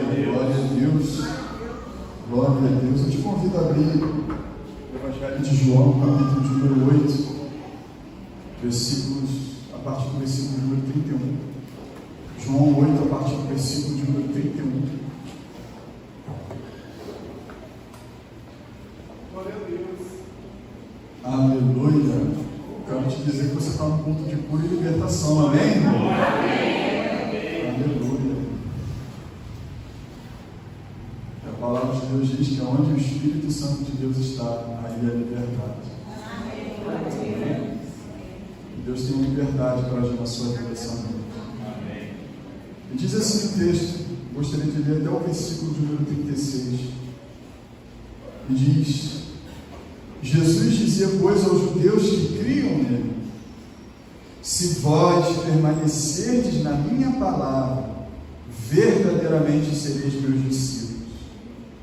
Glória a Deus. Glória a Deus. Eu te convido a abrir o Evangelho de João, capítulo de número 8, versículos, a partir do versículo número 31. João 8, a partir do versículo de número 31. Glória a Deus. Aleluia. Quero te dizer que você está num ponto de cura e libertação. Amém, irmão? Aleluia. A palavra de Deus diz que onde o Espírito Santo de Deus está, aí é liberdade. Amém. Deus tem liberdade para agir na sua direção. Amém. E diz assim o texto, gostaria de ler até o versículo de número 36. E diz: Jesus dizia, pois, aos judeus que criam nele: se vós permanecerdes na minha palavra, verdadeiramente sereis meus discípulos.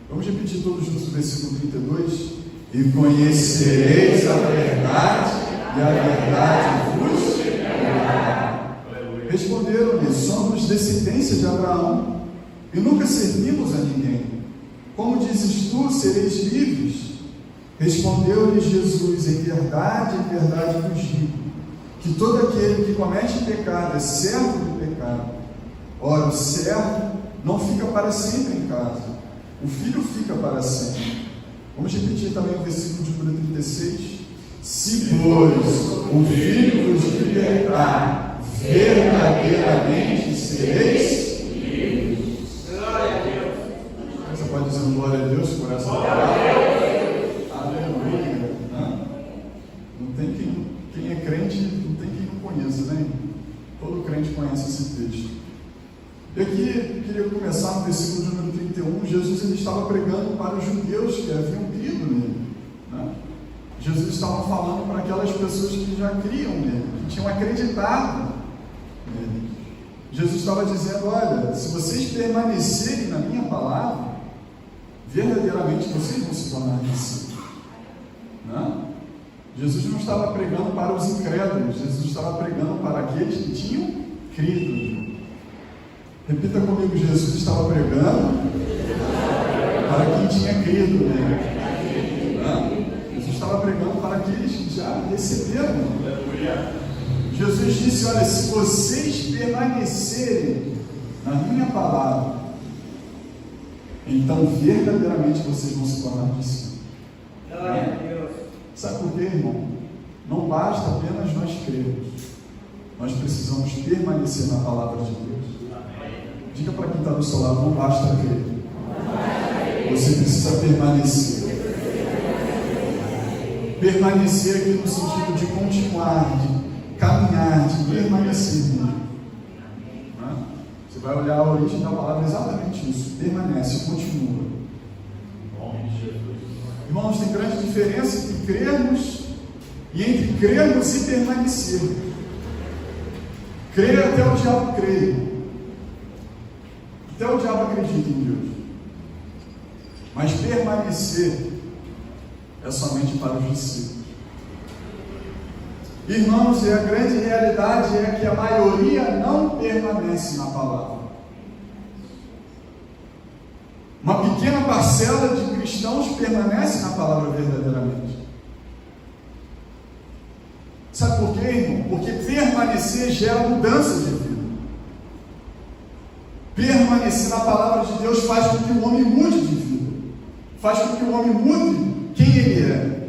Vamos repetir todos juntos o versículo 32. E conhecereis a verdade, e a verdade vos libertará. Responderam-lhe: somos descendência de Abraão, e nunca servimos a ninguém. Como dizes tu, sereis livres? Respondeu-lhe Jesus: em verdade vos digo, que todo aquele que comete pecado é servo do pecado. Ora, o servo não fica para sempre em casa, o filho fica para sempre. Vamos repetir também o versículo de número 36. Se, pois, o filho vos libertar, verdadeiramente sereis livres. Glória a Deus. Você pode dizer glória a Deus por essa palavra? Aleluia. Não tem quem é crente, não tem quem não conheça, né? Todo crente conhece esse texto. E aqui, queria começar no versículo de número 31. Jesus ele estava pregando para os judeus que haviam crido nele, né? Jesus estava falando para aquelas pessoas que já criam nele, que tinham acreditado nele. Jesus estava dizendo: olha, se vocês permanecerem na minha palavra, verdadeiramente vocês vão se tornar discípulos, né? Jesus não estava pregando para os incrédulos, Jesus estava pregando para aqueles que tinham crido. Repita comigo: Jesus estava pregando para quem tinha crido nele. Jesus estava pregando para aqueles que já receberam. Jesus disse: olha, se vocês permanecerem na minha palavra, então verdadeiramente vocês vão se tornar discípulos. Sabe por quê, irmão? Não basta apenas nós crermos, nós precisamos permanecer na palavra de Deus. Diga para quem está do seu lado: não basta crer, você precisa permanecer. Permanecer aqui no sentido de continuar, de caminhar, de permanecer mesmo. Você vai olhar a origem da palavra, exatamente isso: permanece, continua. Irmãos, tem grande diferença entre crermos e entre crermos e permanecer. Crer até o diabo crê. Até o diabo acredita em Deus. Mas permanecer é somente para os discípulos. Irmãos, e a grande realidade é que a maioria não permanece na palavra. Uma pequena parcela de cristãos permanece na palavra verdadeiramente. Sabe por quê, irmão? Porque permanecer gera mudança de vida. Permanecer na palavra de Deus faz com que o homem mude de vida, faz com que o homem mude quem ele é.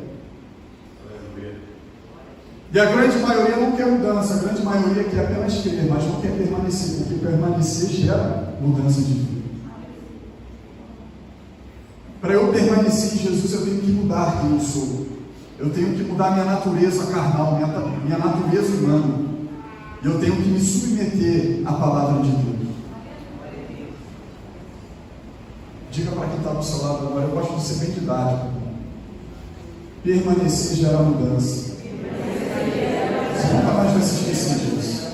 E a grande maioria não quer mudança, a grande maioria quer apenas crer, mas não quer permanecer, porque permanecer gera mudança de vida. Para eu permanecer em Jesus, eu tenho que mudar quem eu sou, eu tenho que mudar minha natureza carnal, minha natureza humana, e eu tenho que me submeter à palavra de Deus. Diga para quem está do seu lado agora: eu gosto de ser bem didático. Permanecer gera mudança. Você nunca mais vai se esquecer disso.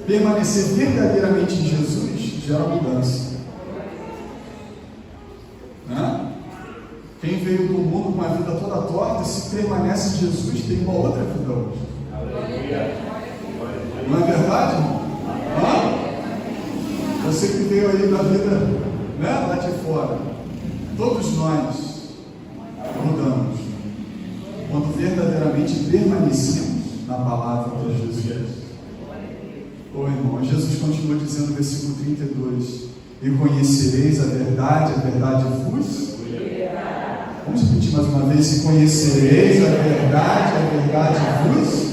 Permanecer verdadeiramente em Jesus gera mudança. Né? Quem veio do mundo com uma vida toda torta, se permanece em Jesus, tem uma outra vida hoje. Não é verdade, irmão? Você que veio aí da vida né? Lá de fora. Todos nós mudamos quando verdadeiramente permanecemos na palavra de Jesus. Ô irmão, Jesus continua dizendo no versículo 32: e conhecereis a verdade vos. Vamos repetir mais uma vez: e conhecereis a verdade vos.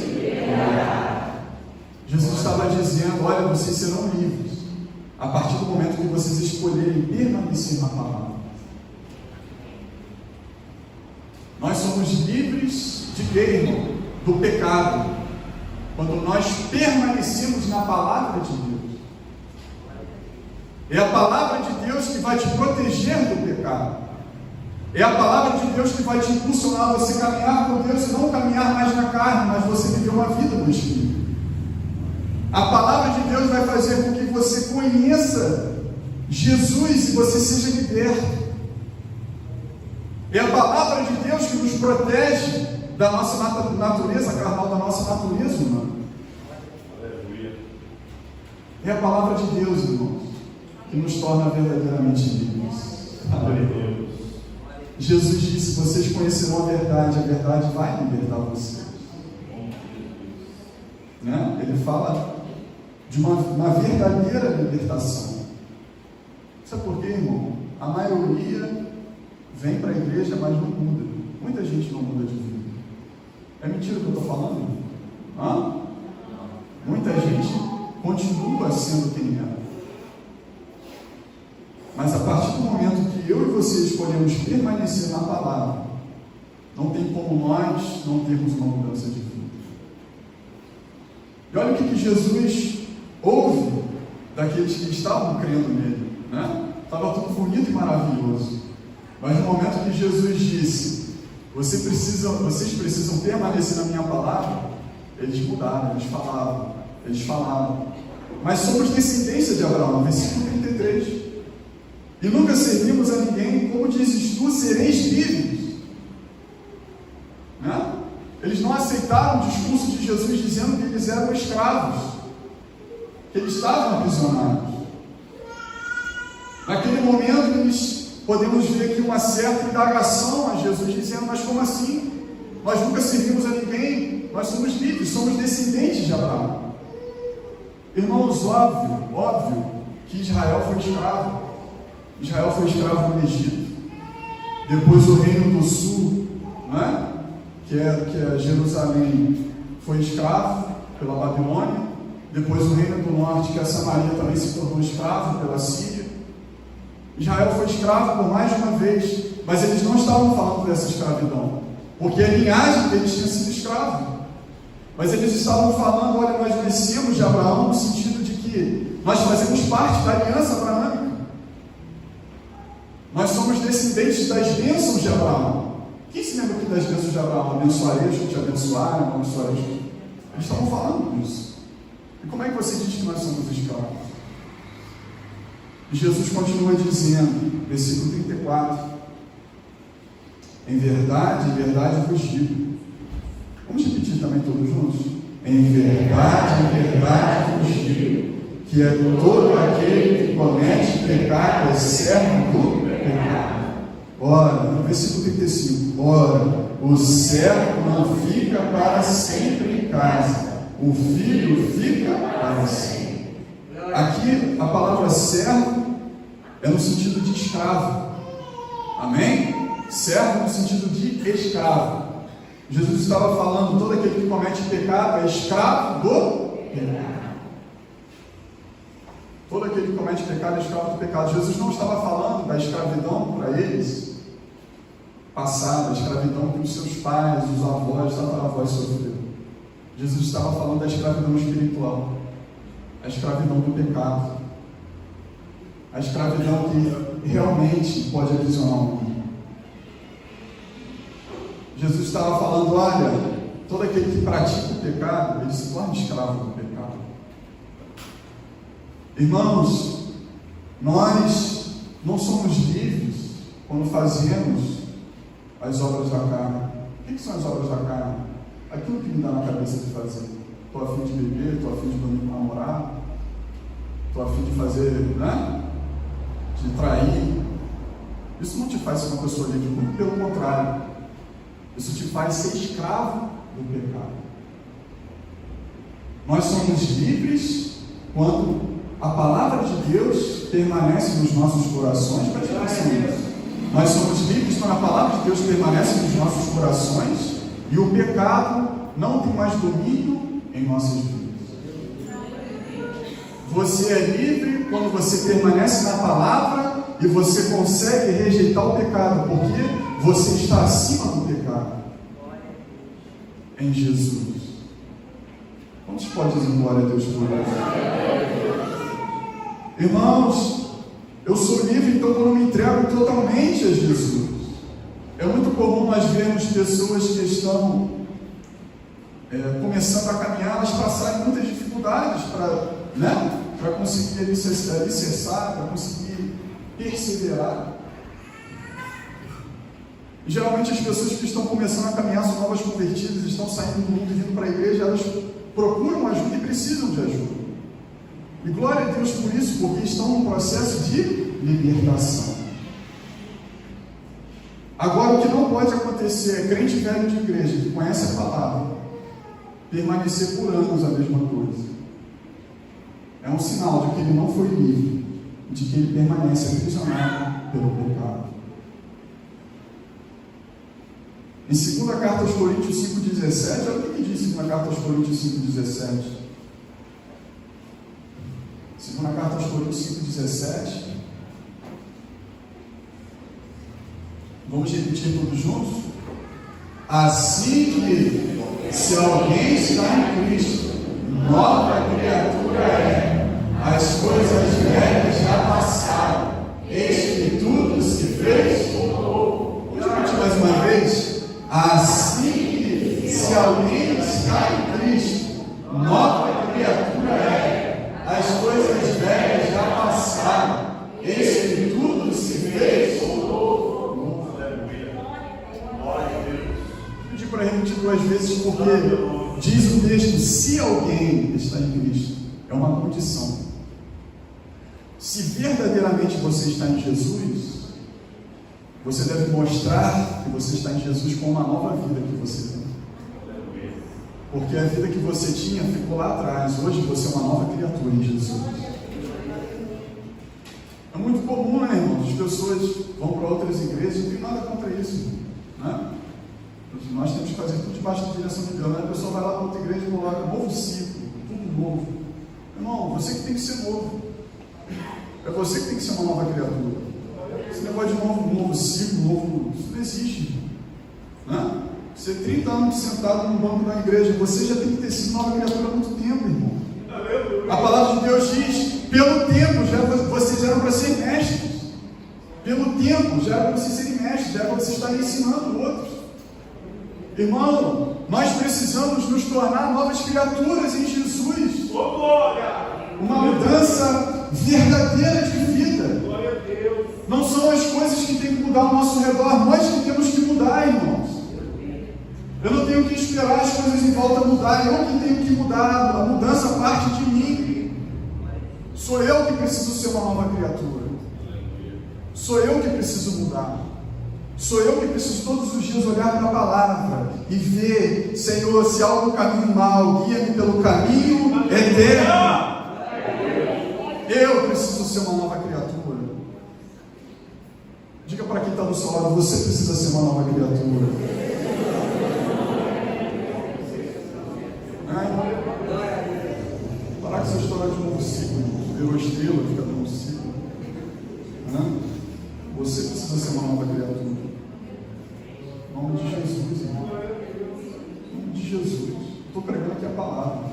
Jesus estava dizendo: olha, vocês serão livres a partir do momento que vocês escolherem permanecer na palavra. Nós somos livres de quê, irmão? Do pecado, quando nós permanecemos na palavra de Deus. É a palavra de Deus que vai te proteger do pecado. É a palavra de Deus que vai te impulsionar a você caminhar com Deus e não caminhar mais na carne, mas você viver uma vida no Espírito. A palavra de Deus vai fazer com que você conheça Jesus e você seja liberto. É a palavra de Deus que nos protege da nossa natureza carnal, da nossa natureza humana. É a palavra de Deus, irmãos, que nos torna verdadeiramente livres. Aleluia. Jesus disse: vocês conhecerão a verdade vai libertar vocês. Né? Ele fala de uma verdadeira libertação. Sabe por quê, irmão? A maioria vem para a igreja, mas não muda. Muita gente não muda de vida. É mentira o que eu estou falando? Hã? Muita gente continua sendo quem é. Mas a partir do momento que eu e você escolhemos permanecer na palavra, não tem como nós não termos uma mudança de vida. E olha o que Jesus ouve daqueles que estavam crendo nele, né? Estava tudo bonito e maravilhoso. Mas no momento que Jesus disse: vocês precisam permanecer na minha palavra, eles mudaram, eles falaram. Mas somos descendência de Abraão, versículo 33. E nunca servimos a ninguém, como dizes tu, sereis livres. Né? Eles não aceitaram o discurso de Jesus dizendo que eles eram escravos, que eles estavam aprisionados. Naquele momento eles podemos ver aqui uma certa indagação a Jesus, dizendo: mas como assim? Nós nunca servimos a ninguém, nós somos livres, somos descendentes de Abraão. Irmãos, óbvio que Israel foi escravo. Israel foi escravo no Egito. Depois o reino do sul, né? que é Jerusalém, foi escravo pela Babilônia. Depois o reino do norte, que é Samaria, também se tornou escravo pela Síria. Israel foi escravo por mais de uma vez, mas eles não estavam falando dessa escravidão, porque a linhagem deles tinha sido escravo. Mas eles estavam falando: olha, nós nascemos de Abraão, no sentido de que nós fazemos parte da aliança abraâmica. Nós somos descendentes das bênçãos de Abraão. Quem se lembra aqui das bênçãos de Abraão? Abençoarei os que te abençoarem, abençoarei os que... Eles estavam falando disso. E como é que você diz que nós somos escravos? E Jesus continua dizendo, versículo 34: em verdade vos digo. Vamos repetir também todos juntos? Em verdade vos digo, que é todo aquele que comete pecado é servo do pecado. Ora, no versículo 35, ora, o servo não fica para sempre em casa, o filho fica para sempre. Aqui a palavra servo é no sentido de escravo. Amém? Servo no sentido de escravo. Jesus estava falando: todo aquele que comete pecado é escravo do pecado. Todo aquele que comete pecado é escravo do pecado. Jesus não estava falando da escravidão para eles passada, a escravidão que os seus pais, os avós, os tataravós sofreram. Jesus estava falando da escravidão espiritual, a escravidão do pecado, a escravidão que realmente pode aprisionar o mundo. Jesus estava falando: olha, todo aquele que pratica o pecado, ele se torna escravo do pecado. Irmãos, nós não somos livres quando fazemos as obras da carne. O que são as obras da carne? Aquilo que me dá na cabeça de fazer. Estou a fim de beber, estou a fim de dormir com o namorado, estou a fim de fazer, né? De de trair, isso não te faz ser uma pessoa livre, muito pelo contrário. Isso te faz ser escravo do pecado. Nós somos livres quando a palavra de Deus permanece nos nossos corações. Preste atenção nisso. Nós somos livres quando a palavra de Deus permanece nos nossos corações e o pecado não tem mais domínio em nossas vidas. Você é livre quando você permanece na palavra e você consegue rejeitar o pecado, porque você está acima do pecado em Jesus. Quantos podem dizer glória a Deus por isso? Irmãos, eu sou livre então quando me entrego totalmente a Jesus. É muito comum nós vermos pessoas que estão começando a caminhar, elas passarem muitas dificuldades para conseguir alicerçar, para conseguir perseverar. E geralmente as pessoas que estão começando a caminhar são novas convertidas, estão saindo do mundo e vindo para a igreja, elas procuram ajuda e precisam de ajuda. E glória a Deus por isso, porque estão num processo de libertação. Agora, o que não pode acontecer é crente velho de igreja, que conhece a palavra, permanecer por anos a mesma coisa. É um sinal de que ele não foi livre, de que ele permanece aprisionado pelo pecado. Em 2 carta aos Coríntios 5,17, olha o que diz 2 carta aos Coríntios 5,17. 2 carta aos Coríntios 5,17. Vamos repetir todos juntos? Assim que, se alguém está em Cristo, nova criatura é, as coisas velhas já passaram, eis que tudo se fez novo. Vamos repetir mais uma vez? Assim que, se alguém está em Cristo, nova criatura é, as coisas velhas já passaram, eis que tudo se fez novo. Eu digo para repetir 2 vezes porque diz o texto: se alguém está em Cristo, é uma condição. Se verdadeiramente você está em Jesus, você deve mostrar que você está em Jesus com uma nova vida que você tem. Porque a vida que você tinha ficou lá atrás. Hoje você é uma nova criatura em Jesus. É muito comum, né, irmãos? As pessoas vão para outras igrejas, não tem nada contra isso, né? Nós temos que fazer tudo debaixo da direção de Deus. Né? A pessoa vai lá para outra igreja e coloca um novo ciclo, tudo novo. Irmão, você que tem que ser novo. É você que tem que ser uma nova criatura. Esse negócio de novo ciclo, novo, isso não existe. Né? Você 30 anos sentado no banco da igreja, você já tem que ter sido nova criatura há muito tempo, irmão. A palavra de Deus diz: pelo tempo, vocês eram para ser mestres. Pelo tempo, já era para vocês serem mestres, já era para vocês estarem ensinando outros. Irmão, nós precisamos nos tornar novas criaturas em Jesus. Uma mudança verdadeira de vida. Não são as coisas que têm que mudar ao nosso redor, nós que temos que mudar, irmãos. Eu não tenho que esperar as coisas em volta mudarem, eu que tenho que mudar. A mudança parte de mim. Sou eu que preciso ser uma nova criatura. Sou eu que preciso mudar. Sou eu que preciso todos os dias olhar para a palavra e ver: Senhor, se há algum caminho mau, guia-me pelo caminho eterno. Eu preciso ser uma nova criatura. Diga para quem está do seu lado: você precisa ser uma nova criatura. Parar com essa história de novo ciclo. Virou estrela, fica no ciclo. Você precisa ser uma nova criatura. Em nome de Jesus, irmão. Em nome de Jesus. Estou pregando aqui a palavra.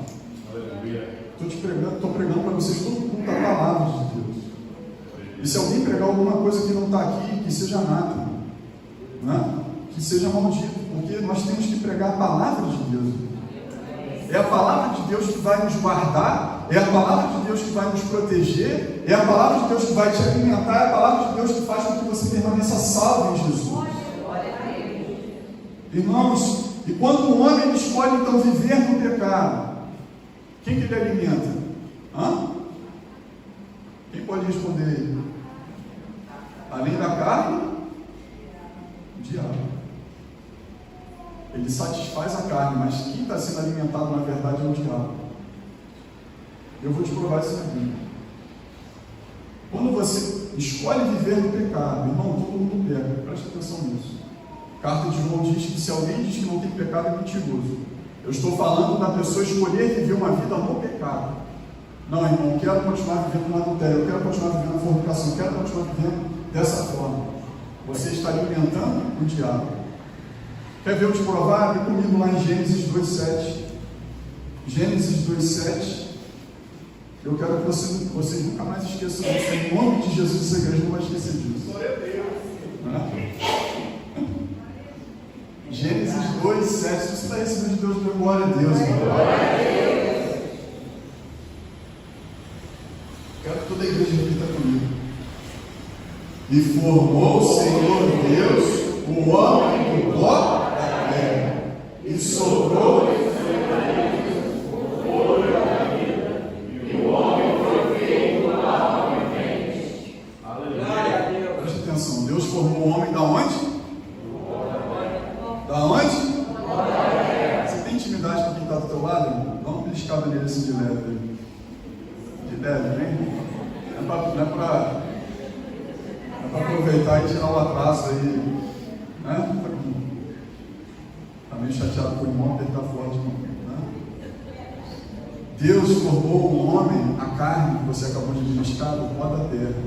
Estou pregando para vocês todo mundo a palavra de Deus. E se alguém pregar alguma coisa que não está aqui, que seja nada, né? Que seja maldito, porque nós temos que pregar a palavra de Deus. É a palavra de Deus que vai nos guardar, é a palavra de Deus que vai nos proteger, é a palavra de Deus que vai te alimentar, é a palavra de Deus que faz com que você permaneça salvo em Jesus. Irmãos, e quando o homem escolhe então viver no pecado, quem que ele alimenta? Quem pode responder aí? ele satisfaz a carne, mas quem está sendo alimentado na verdade é o diabo. Eu vou te provar isso na Bíblia. Quando você escolhe viver no pecado, irmão, todo mundo peca, presta atenção nisso. A carta de João diz que se alguém diz que não tem pecado, é mentiroso. Eu estou falando da pessoa escolher viver uma vida no pecado. Não, irmão, eu quero continuar vivendo no adultério, eu quero continuar vivendo na fornicação, eu quero continuar vivendo dessa forma. Você está alimentando o diabo. Quer ver eu te provar? Abre comigo lá em Gênesis 2,7. Gênesis 2,7. Eu quero que vocês nunca mais esqueçam disso. Em nome de Jesus, essa igreja não vai esquecer disso. Glória a Deus. Gênesis 2,7. Se você está recebendo de Deus, glória a Deus. Glória a Deus. Quero que toda a igreja repita comigo. E formou o Senhor Deus o homem do pó da terra, e soprou e o homem foi feito alma vivente. Aleluia. Preste atenção, Deus formou o homem da onde? Da onde? Você tem intimidade com quem está do teu lado, irmão? Dá uma beliscada nele assim de leve. De leve, hein? Não é para aproveitar e tirar o atraso aí, né? Está meio chateado com o irmão, ele está forte, irmão, né? Deus formou o homem, a carne que você acabou de beliscar, do pó da terra,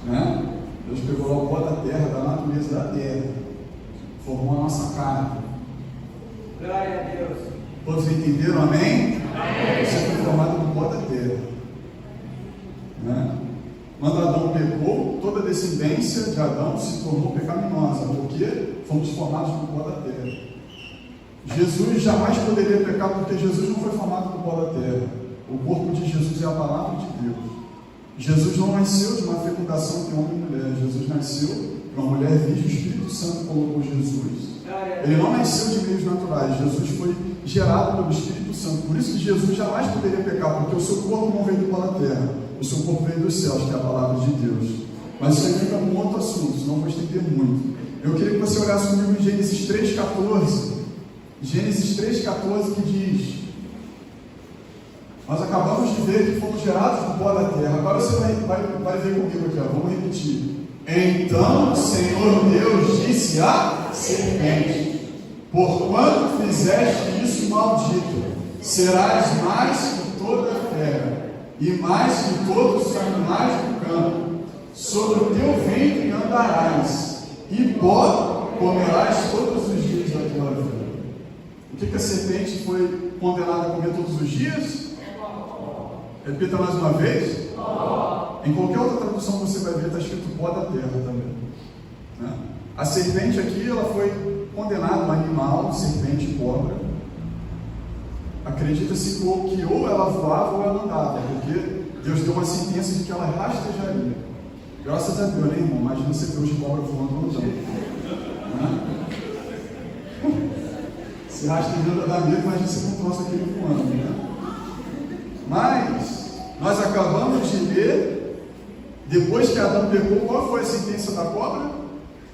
né? Deus pegou lá o pó da terra, da natureza da terra, formou a nossa carne. Glória a Deus. Todos entenderam? Amém? Amém. Você foi formado do pó da terra, né? Quando Adão pecou, toda a descendência de Adão se tornou pecaminosa, porque fomos formados do pó da terra. Jesus jamais poderia pecar, porque Jesus não foi formado do pó da terra. O corpo de Jesus é a palavra de Deus. Jesus não nasceu de uma fecundação de homem e mulher. Jesus nasceu de uma mulher virgem, o Espírito Santo colocou Jesus. Ele não nasceu de meios naturais. Jesus foi gerado pelo Espírito Santo. Por isso que Jesus jamais poderia pecar, porque o seu corpo não veio do pó da terra. O seu corpo veio dos céus, que é a palavra de Deus. Mas isso aí fica um outro assunto, senão vou estender muito. Eu queria que você olhasse comigo em Gênesis 3,14. Gênesis 3,14 que diz: nós acabamos de ver que fomos gerados do pó da terra. Agora você vai ver comigo aqui, ó. Vamos repetir. Então o Senhor Deus disse à serpente: porquanto fizeste isso maldito, serás mais que toda fera, e mais que todos os animais do campo. Sobre o teu ventre andarás, e pó comerás todos os dias da tua vida. O que a serpente foi condenada a comer todos os dias? Repita mais uma vez. Em qualquer outra tradução você vai ver, está escrito pó da terra também, né? A serpente aqui, ela foi condenada, um animal, serpente, cobra. Acredita-se que ou ela voava ou ela andava, porque Deus deu uma sentença de que ela rastejaria. Graças a Deus, né, irmão? Imagina você ver os cobras voando no chão, né? Se rastejando dá medo, imagina você com um troço aquele voando, né? Mas nós acabamos de ler, depois que Adão pecou, qual foi a sentença da cobra?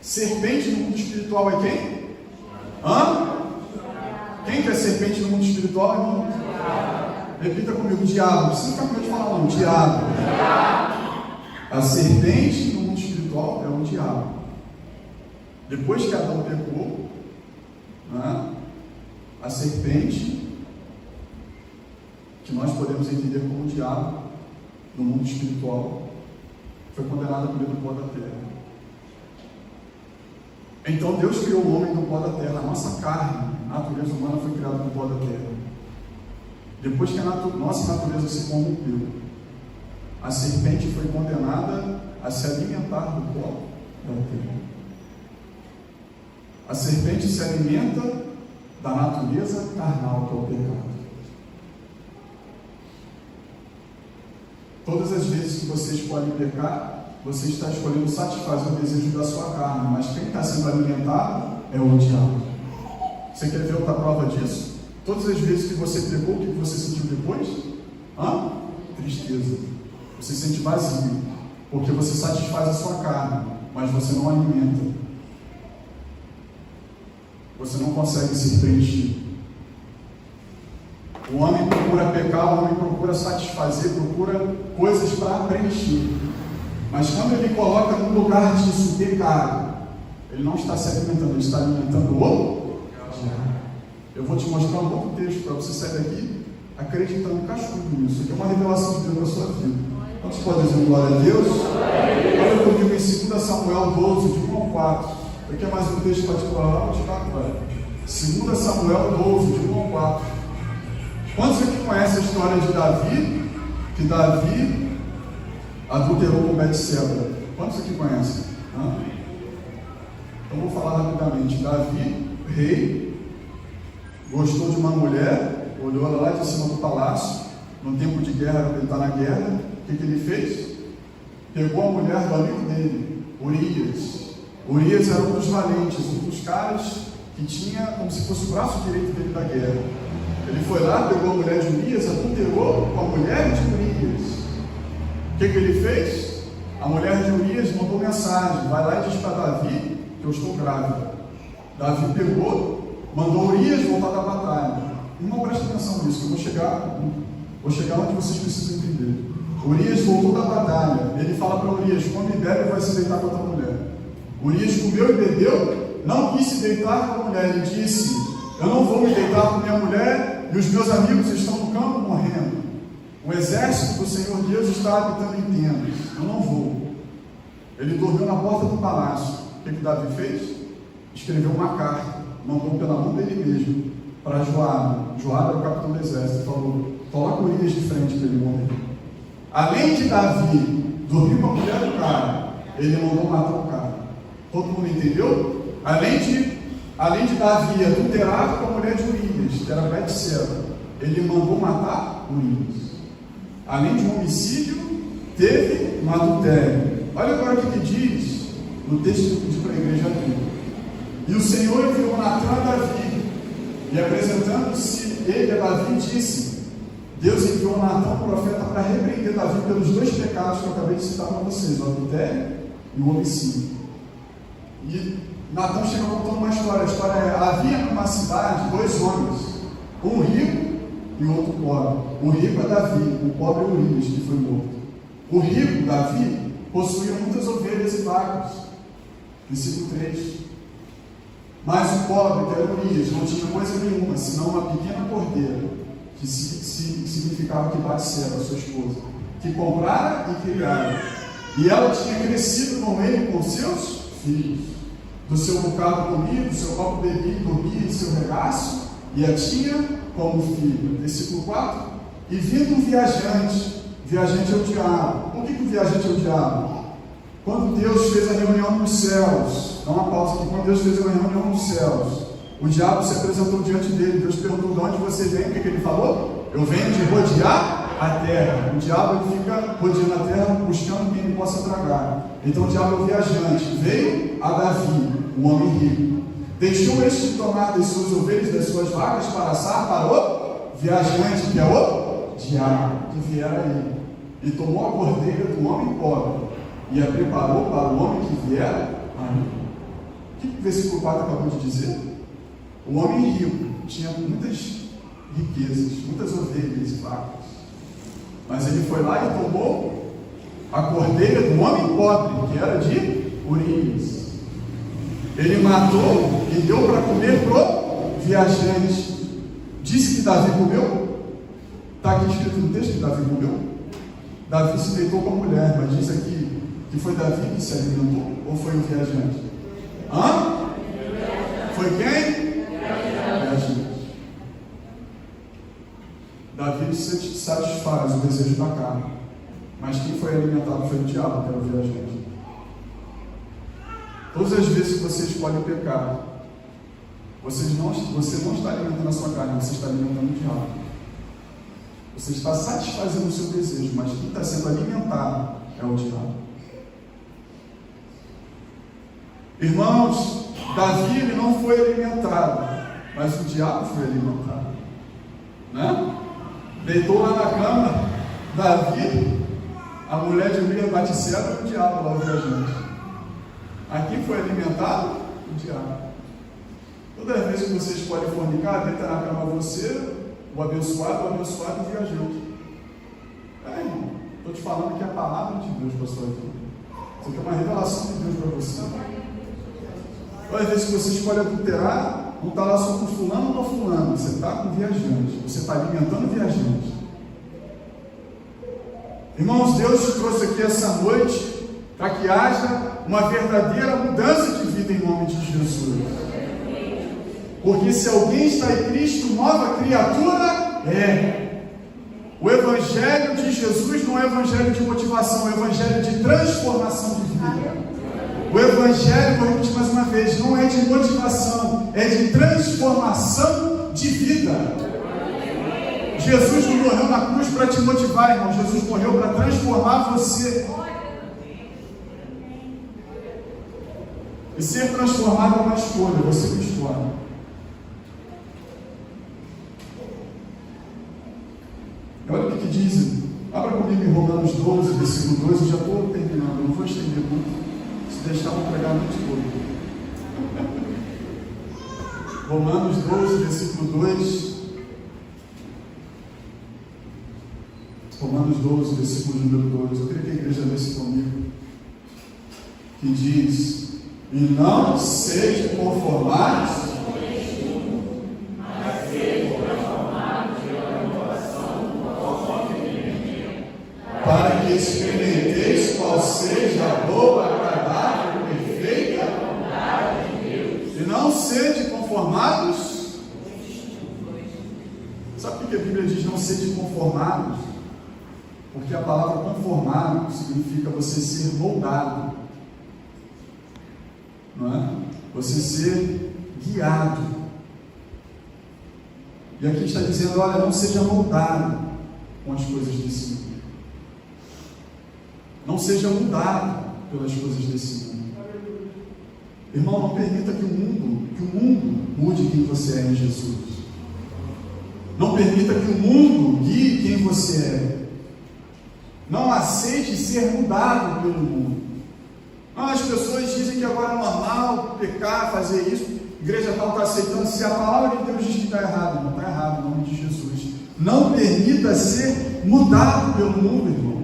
Serpente no mundo espiritual é quem? Quem que é serpente no mundo espiritual, irmão? Repita comigo: diabo. Não precisa ficar com medo de falar, não. Diabo. A serpente no mundo espiritual é o diabo. Depois que Adão pecou, né, a serpente, que nós podemos entender como diabo no mundo espiritual, foi condenada a comer do pó da terra. Então Deus criou o homem do pó da terra. A nossa carne, a natureza humana, foi criada do pó da terra. Depois que a nossa natureza se corrompeu, a serpente foi condenada a se alimentar do pó da terra. A serpente se alimenta da natureza carnal, que é o pecado. Todas as vezes que você escolhe pecar, você está escolhendo satisfazer o desejo da sua carne, mas quem está sendo alimentado é o diabo. Você quer ver outra prova disso? Todas as vezes que você pecou, o que você sentiu depois? Tristeza. Você sente vazio, porque você satisfaz a sua carne, mas você não alimenta. você não consegue ser preenchido. O homem procura pecar, o homem procura satisfazer, procura coisas para preencher. Mas quando ele coloca no lugar disso pecado, ele não está se alimentando, ele está alimentando o diabo. Eu vou te mostrar um outro texto para você sair daqui acreditando cascudo nisso. Isso aqui é uma revelação de Deus na sua vida. Quantos podem dizer glória a Deus? Olha comigo em 2 Samuel 12, de 1 ao 4. Aqui é mais um texto particular, vou tirar agora. 2 Samuel 12, de 1 ao 4. Quantos aqui conhecem a história de Davi? Que Davi adulterou com Betseba. Quantos aqui conhecem? Então vou falar rapidamente. Davi, rei, gostou de uma mulher, olhou ela lá de cima do palácio, no tempo de guerra, ele está na guerra. O que ele fez? Pegou a mulher do amigo dele, Urias. Urias era um dos valentes, um dos caras que tinha como se fosse o braço direito dele da guerra. Ele foi lá, pegou a mulher de Urias, adulterou com a mulher de Urias. O que ele fez? A mulher de Urias mandou mensagem: vai lá e diz para Davi que eu estou grávida. Davi pegou, mandou Urias voltar da batalha. Não presta atenção nisso, que eu vou chegar onde vocês precisam entender. Urias voltou da batalha. Ele fala para Urias: come e bebe, vai se deitar com outra mulher. Urias comeu e bebeu, não quis se deitar com a mulher. Ele disse: eu não vou me deitar com minha mulher e os meus amigos estão no campo morrendo. O exército do Senhor Deus está habitando em tendas. Eu não vou. Ele dormiu na porta do palácio. O que Davi fez? Escreveu uma carta, mandou pela mão dele mesmo para Joabe. Joabe era o capitão do exército. Falou: coloca Urias de frente para ele morrer. Além de Davi dormir com a mulher do cara, ele mandou matar o cara. Todo mundo entendeu? Além de Davi adulterar com a mulher de Urias, que era Betseba, ele mandou matar Urias. Além de um homicídio, teve um adultério. Olha agora o que diz no texto que eu pedi para a igreja aqui. E o Senhor enviou Natã a Davi, e apresentando-se ele a Davi, disse: Deus enviou Natã, o profeta, para repreender Davi pelos dois pecados que eu acabei de citar para vocês, o adultério e o homicídio. E Natã chega contando uma história. A história é: havia numa cidade dois homens, um rico e outro pobre. O rico é Davi, o pobre é Urias, que foi morto. O rico, Davi, possuía muitas ovelhas e vacas. Versículo 3. Mas o pobre, que era Urias, não tinha coisa nenhuma, senão uma pequena cordeira, que significava que Betseba, sua esposa, que comprara e criara. E ela tinha crescido com ele, com seus filhos. Do seu bocado comia, do seu copo bebia e dormia em seu regaço, e a tinha como filho. Versículo 4. E vindo um viajante é o diabo. Por que o viajante é o diabo? Quando Deus fez a reunião nos céus, dá uma pausa aqui, quando Deus fez a reunião nos céus, o diabo se apresentou diante dele. Deus perguntou: de onde você vem? O que ele falou? Eu venho de rodear a terra. O diabo ele fica rodeando a terra, buscando quem ele possa tragar. Então o diabo é o viajante. Veio a Davi, um homem rico. Deixou este de tomar das suas ovelhas, das suas vacas, para assar para o viajante, que é o diabo, que viera aí. E tomou a cordeira do homem pobre e a preparou para o homem que viera aí. O que o versículo 4 acabou de dizer? O homem rico tinha muitas riquezas, muitas ovelhas e vacas. Mas ele foi lá e tomou a cordeira do homem pobre, que era de Urias. Ele matou e deu para comer pro viajante. Disse que Davi comeu. Está aqui escrito no texto que Davi comeu. Davi se deitou com a mulher, mas diz aqui que foi Davi que se alimentou ou foi o viajante? Foi quem? Viajante. Davi satisfaz o desejo da carne, mas quem foi alimentado foi o diabo, que era o viajante. Todas as vezes que você escolhe pecar, você não está alimentando a sua carne, você está alimentando o diabo. Você está satisfazendo o seu desejo, mas quem está sendo alimentado é o diabo. Irmãos, Davi ele não foi alimentado, mas o diabo foi alimentado, né? Deitou lá na cama, Davi, a mulher de Urias, Betseba, e o diabo lá, o viajante. Aqui foi alimentado o diabo. Todas as vezes que você escolhe fornicar, deita na cama você, o abençoado e o viajante. Irmão, estou te falando que é a palavra de Deus para a sua vida. Você tem uma revelação de Deus para você. Todas as vezes que você escolhe adulterar, não está lá só com fulano ou com fulano, você está com viajante, você está alimentando viajante. Irmãos, Deus te trouxe aqui essa noite para que haja uma verdadeira mudança de vida em nome de Jesus. Porque se alguém está em Cristo, nova criatura é. O Evangelho de Jesus não é evangelho de motivação, é evangelho de transformação de vida. O Evangelho, vou repetir mais uma vez, não é de motivação, é de transformação de vida. Jesus não morreu na cruz para te motivar, irmão. Jesus morreu para transformar você. E ser transformado é uma escolha, você que escolhe. Olha o que diz, abra comigo em Romanos 12, versículo 2, eu já estou terminando, não vou estender muito, se deixar eu vou pregar muito pouco. Romanos 12, versículo 2, Romanos 12, versículo número 2, eu queria que a igreja lesse comigo, que diz, e não sejam conformados, para que experimenteis qual seja a boa, agradável e perfeita vontade de Deus. E não sede conformados. Sabe por que a Bíblia diz não sede conformados? Porque a palavra conformado significa você ser moldado, não é? Você ser guiado. E aqui está dizendo, olha, não seja moldado com as coisas desse mundo. Não seja mudado pelas coisas desse mundo. Irmão, não permita que o mundo mude quem você é em Jesus. Não permita que o mundo guie quem você é. Não aceite ser mudado pelo mundo. As pessoas dizem que agora é normal pecar, fazer isso. A igreja tal está aceitando. Se a palavra de Deus diz que está errado, não está errado, em nome de Jesus. Não permita ser mudado pelo mundo, irmão.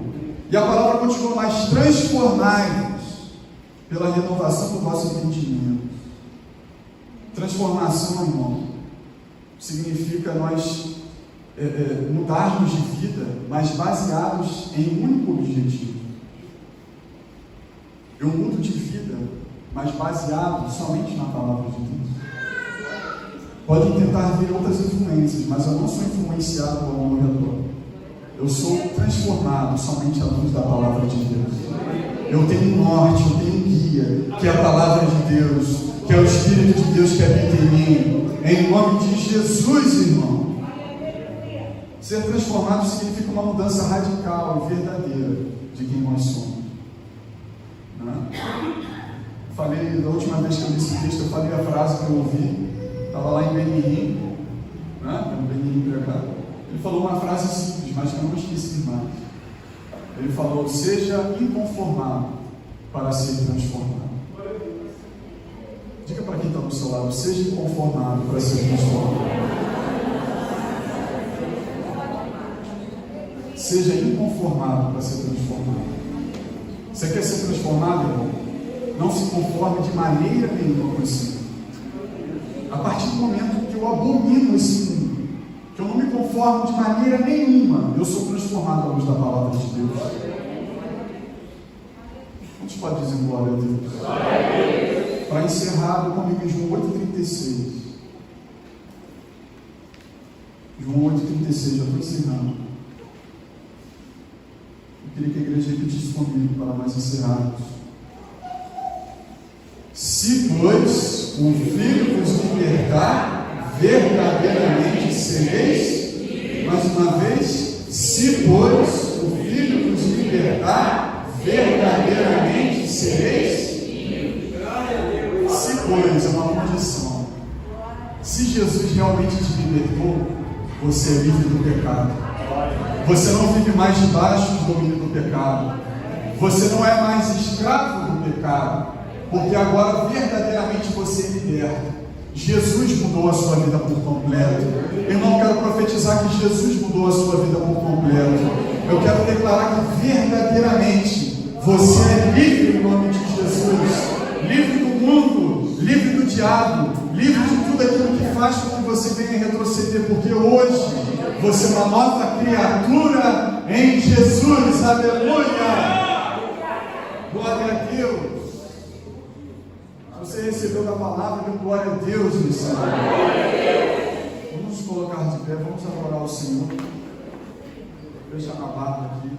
E a palavra continua, mas transformai-vos pela renovação do vosso entendimento. Transformação, irmão, significa nós mudarmos de vida, mas baseados em um único objetivo. Eu mudo de vida, mas baseado somente na palavra de Deus. Podem tentar vir outras influências, mas eu não sou influenciado por um ao redor. Eu sou transformado somente à luz da palavra de Deus. Eu tenho um norte, eu tenho um guia, que é a palavra de Deus, que é o Espírito de Deus que habita em mim. Em nome de Jesus, irmão. Ser transformado significa uma mudança radical e verdadeira de quem nós somos. Falei, da última vez que eu li esse texto, eu falei a frase que eu ouvi, estava lá em Benihim, no Benihim pregado. Ele falou uma frase simples, mas que eu não esqueci mais. Ele falou, seja inconformado para ser transformado. Diga para quem está do seu lado, seja inconformado para ser transformado. Seja inconformado para ser transformado. Você quer ser transformado, irmão? Não se conforme de maneira nenhuma com esse mundo. A partir do momento que eu abomino esse mundo, que eu não me conformo de maneira nenhuma, eu sou transformado à luz da palavra de Deus. Quantos podem dizer glória a Deus? Para encerrar, comigo em João 8,36. João 8,36, já estou encerrando. Eu queria que a igreja repetisse comigo para nós encerrarmos. Se, pois, o Filho vos libertar, verdadeiramente sereis, mais uma vez, se, pois, o Filho vos libertar, verdadeiramente sereis. Se, pois, é uma condição. Se Jesus realmente te libertou, você é livre do pecado. Você não vive mais debaixo do domínio do pecado. Você não é mais escravo do pecado. Porque agora verdadeiramente você é liberto. Jesus mudou a sua vida por completo. Irmão, quero profetizar que Jesus mudou a sua vida por completo. Eu quero declarar que verdadeiramente você é livre em nome de Jesus. Livre do mundo, livre do diabo, livre de tudo aquilo que faz com que você venha retroceder, porque hoje você é uma nova criatura em Jesus. Aleluia! Glória a Deus! Você recebeu da palavra, de glória a Deus, meu Senhor. Vamos nos colocar de pé, vamos adorar o Senhor. Deixa a barra aqui.